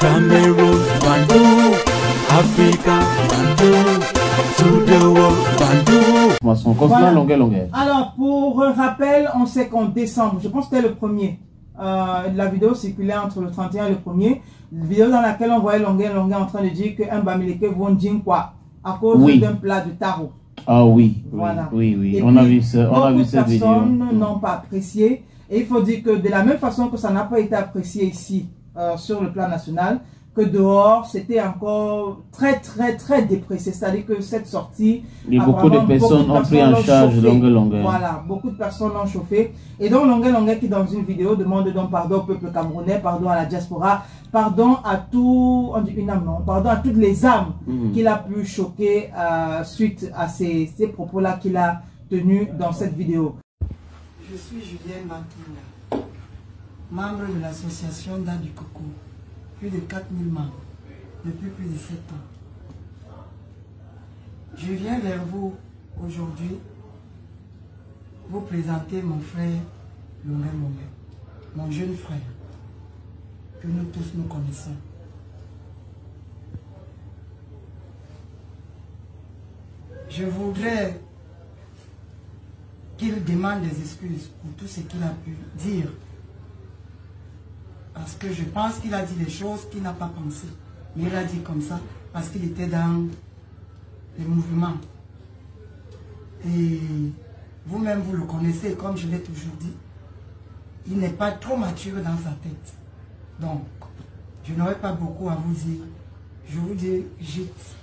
Cameroon, Bandung, Africa, Bandung, to the world, Bandung. Voilà. Alors, pour rappel, on sait qu'en décembre, je pense que c'était le premier, la vidéo circulait entre le 31 et le 1er, vidéo dans laquelle on voyait Longuet en train de dire qu'un Bamileke vont dire quoi à cause d'un plat de taro. Ah oui, voilà. Oui. On a vu ça, on a vu cette vidéo. Beaucoup de personnes n'ont pas apprécié. Et il faut dire que de la même façon que ça n'a pas été apprécié ici, sur le plan national, que dehors, c'était encore très déprécié. C'est-à-dire que cette sortie... Et beaucoup de personnes ont pris en charge Longuet. Voilà, beaucoup de personnes l'ont chauffé. Et donc Longuet qui dans une vidéo demande donc pardon au peuple camerounais, pardon à la diaspora, pardon à tout, on dit une âme, non, pardon à toutes les âmes qu'il a pu choquer suite à ces propos-là qu'il a tenus dans cette vidéo. Je suis Julienne Makina, membre de l'association Da du Coco. Plus de 4000 membres, depuis plus de 7 ans. Je viens vers vous aujourd'hui vous présenter mon frère Longuet, mon jeune frère, que nous tous nous connaissons. Je voudrais qu'il demande des excuses pour tout ce qu'il a pu dire. Parce que je pense qu'il a dit des choses qu'il n'a pas pensé. Mais il a dit comme ça parce qu'il était dans les mouvements. Et vous-même, vous le connaissez, comme je l'ai toujours dit. Il n'est pas trop mature dans sa tête. Donc, je n'aurai pas beaucoup à vous dire. Je vous dis juste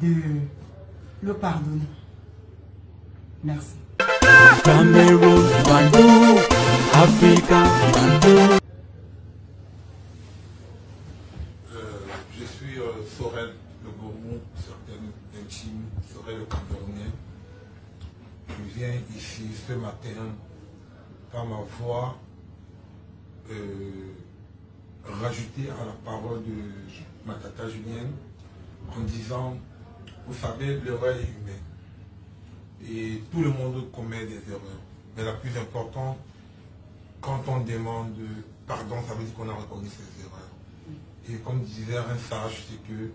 de le pardonner. Merci. Cameroun, Bandung, Africa, Bandung. Je suis Sorel le Gourou, certaines intimes, Sorel le Camerounais. Je viens ici ce matin par ma voix rajouter à la parole de ma tata Julienne en disant, vous savez, l'erreur est humaine. Et tout le monde commet des erreurs. Mais la plus importante, quand on demande pardon, ça veut dire qu'on a reconnu ses erreurs. Et comme disait un sage, c'est que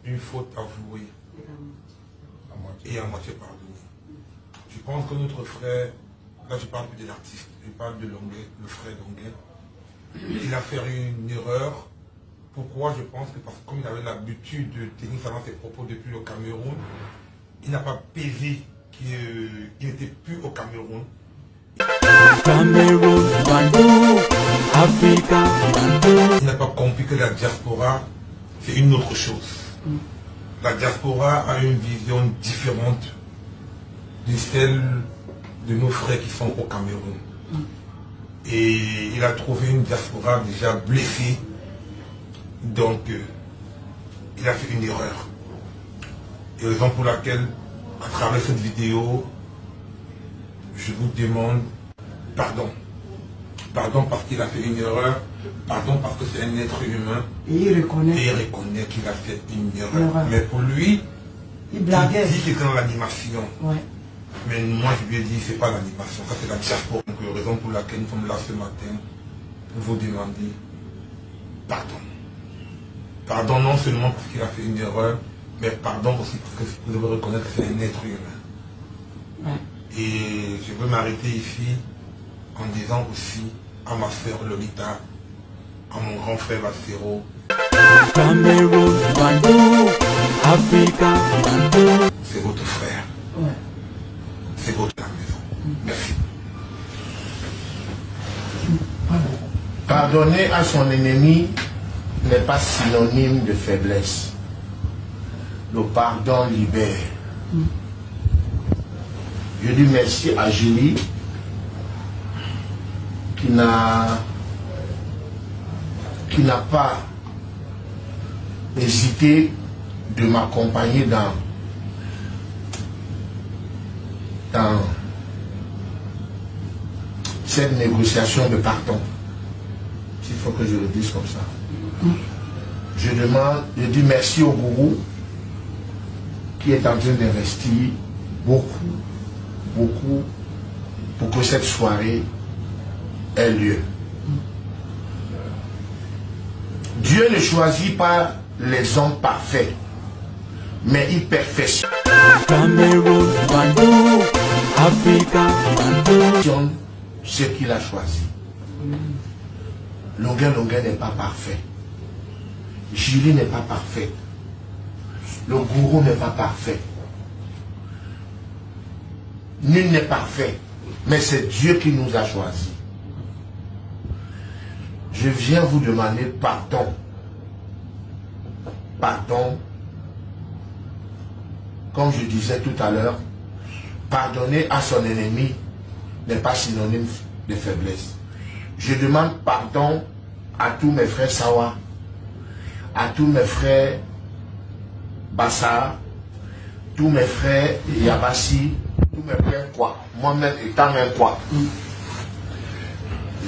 une faute avouée et à moitié pardonnée. Je pense que notre frère, là je parle plus de l'artiste, je parle de Longuet, le frère Longuet, il a fait une erreur. Pourquoi? Je pense que parce que comme il avait l'habitude de tenir ses propos depuis le Cameroun, il n'a pas pesé qu'il n'était plus au Cameroun. Cameroun, Bandung, Africa, Bandung. Il n'a pas compris que la diaspora, c'est une autre chose. La diaspora a une vision différente de celle de nos frères qui sont au Cameroun. Et il a trouvé une diaspora déjà blessée. Donc, il a fait une erreur. Et raison pour laquelle, à travers cette vidéo, je vous demande pardon. Pardon parce qu'il a fait une erreur. Pardon parce que c'est un être humain. Et il reconnaît. Et il reconnaît qu'il a fait une erreur. Mais pour lui, il blaguait. Il dit que c'est dans l'animation. Ouais. Mais moi, je lui ai dit, c'est pas l'animation, ça c'est la diaspora. Donc, raison pour laquelle nous sommes là ce matin, pour vous demander pardon. Pardon non seulement parce qu'il a fait une erreur, mais pardon aussi parce que vous devez reconnaître que c'est un être humain. Ouais. Et je veux m'arrêter ici en disant aussi à ma soeur Lolita, à mon grand frère Bassero, Cameroun, Bandung, Africa, Bandung. C'est votre frère. Ouais. C'est votre maison. Merci. Pardonner à son ennemi n'est pas synonyme de faiblesse. Le pardon libère. Je dis merci à Julie qui n'a pas hésité de m'accompagner dans cette négociation de pardon. S'il faut que je le dise comme ça. Je dis merci au gourou qui est en train d'investir beaucoup pour que cette soirée ait lieu. Dieu ne choisit pas les hommes parfaits, mais il perfectionne Cameroun, Bandung, Africa, Bandung. ce qu'il a choisi. Longueur n'est pas parfait. Julie n'est pas parfaite. Le gourou n'est pas parfait. Nul n'est parfait. Mais c'est Dieu qui nous a choisis. Je viens vous demander pardon. Pardon. Comme je disais tout à l'heure, pardonner à son ennemi n'est pas synonyme de faiblesse. Je demande pardon à tous mes frères Sawa, à tous mes frères Bassa, tous mes frères Yabassi, tous mes frères Kwa, moi-même étant un Kwa.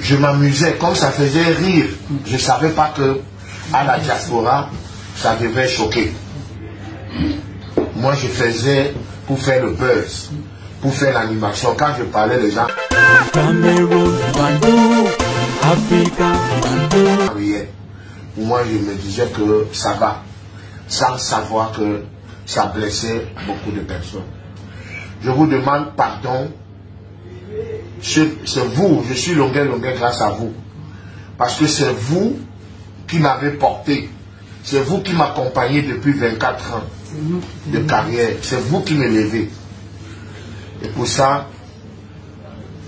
Je m'amusais, comme ça faisait rire, je ne savais pas que à la diaspora, ça devait choquer. Moi, je faisais pour faire le buzz, pour faire l'animation. Quand je parlais, les gens... Cameroun, Bandung, Africa, Bandung. Moi, je me disais que ça va, sans savoir que ça blessait beaucoup de personnes. Je vous demande pardon. C'est vous, je suis longueur grâce à vous. Parce que c'est vous qui m'avez porté. C'est vous qui m'accompagnez depuis 24 ans de carrière. C'est vous qui m'élevez. Et pour ça,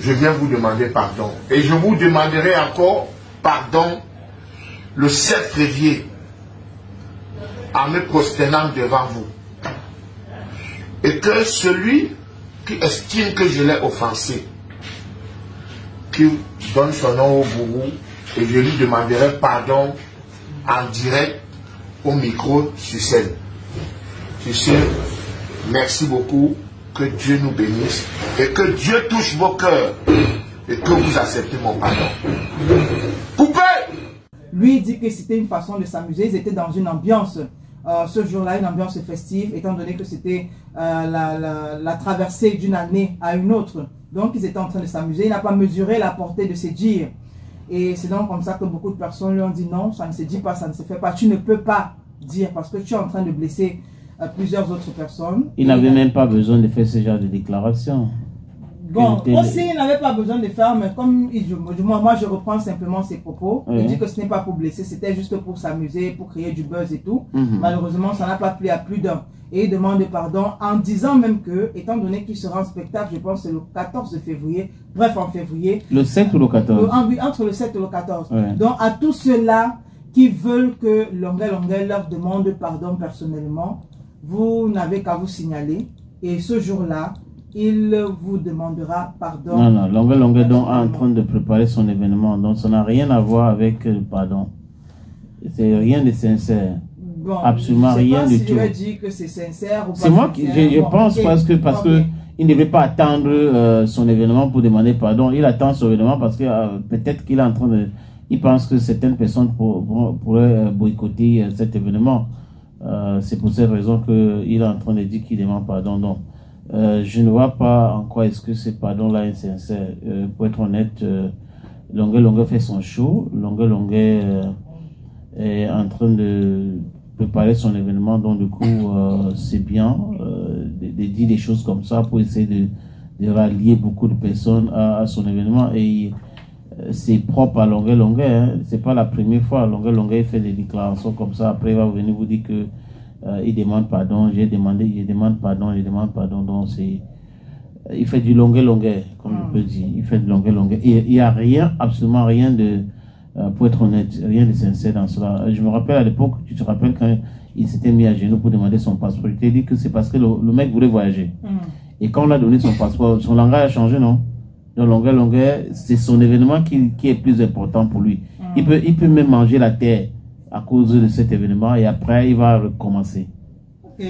je viens vous demander pardon. Et je vous demanderai encore pardon le 7 février en me prosternant devant vous. Et que celui qui estime que je l'ai offensé, qui donne son nom au gourou, et je lui demanderai pardon en direct au micro sur scène. Sur ce, merci beaucoup, que Dieu nous bénisse et que Dieu touche vos cœurs et que vous acceptez mon pardon. Poupée! Lui dit que c'était une façon de s'amuser, ils étaient dans une ambiance. Ce jour-là, une ambiance festive, étant donné que c'était la traversée d'une année à une autre. Donc, ils étaient en train de s'amuser. Il n'a pas mesuré la portée de ses dires. Et c'est donc comme ça que beaucoup de personnes lui ont dit non, ça ne se dit pas, ça ne se fait pas. Tu ne peux pas dire parce que tu es en train de blesser plusieurs autres personnes. Il n'avait même pas besoin de faire ce genre de déclaration. Bon, aussi, il n'avait pas besoin de faire, mais comme moi, je reprends simplement ses propos. Oui. Il dit que ce n'est pas pour blesser, c'était juste pour s'amuser, pour créer du buzz et tout. Malheureusement, ça n'a pas plu à plus d'un. Et il demande pardon en disant même que, étant donné qu'il sera en spectacle, je pense que c'est le 14 février, bref, en février. Le 7 ou le 14 Entre le 7 et le 14. Ouais. Donc, à tous ceux-là qui veulent que Longueur leur demande pardon personnellement, vous n'avez qu'à vous signaler. Et ce jour-là, il vous demandera pardon. Non, non, Longueur est en train de préparer son événement. Donc, ça n'a rien à voir avec le pardon. C'est rien de sincère. Bon, absolument rien du tout. Je lui dit que c'est sincère ou pas. C'est moi qui je pense parce que il ne devait pas attendre son événement pour demander pardon. Il attend son événement parce que peut-être qu'il est en train de... Il pense que certaines personnes pourraient boycotter cet événement. C'est pour cette raison qu'il est en train de dire qu'il demande pardon. Donc, je ne vois pas en quoi est-ce que ce pardon-là est sincère. Pour être honnête, Longueur fait son show. Longueur est en train de préparer son événement. Donc, du coup, c'est bien de dire des choses comme ça pour essayer de rallier beaucoup de personnes à son événement. Et c'est propre à Longueur. Hein. C'est pas la première fois. Longueur fait des déclarations comme ça. Après, il va venir vous dire que il demande pardon. Je demande pardon. Donc, c'est... Il fait du Longueur, comme je peux dire. Il fait du Longueur. Il n'y a rien, absolument rien de... pour être honnête, rien de sincère dans cela. Je me rappelle à l'époque, tu te rappelles quand il s'était mis à genoux pour demander son passeport. Il t'a dit que c'est parce que le mec voulait voyager. Et quand on a donné son passeport, son langage a changé, non? Donc Longueur, c'est son événement qui est plus important pour lui. Il peut même manger la terre à cause de cet événement et après il va recommencer. Ok.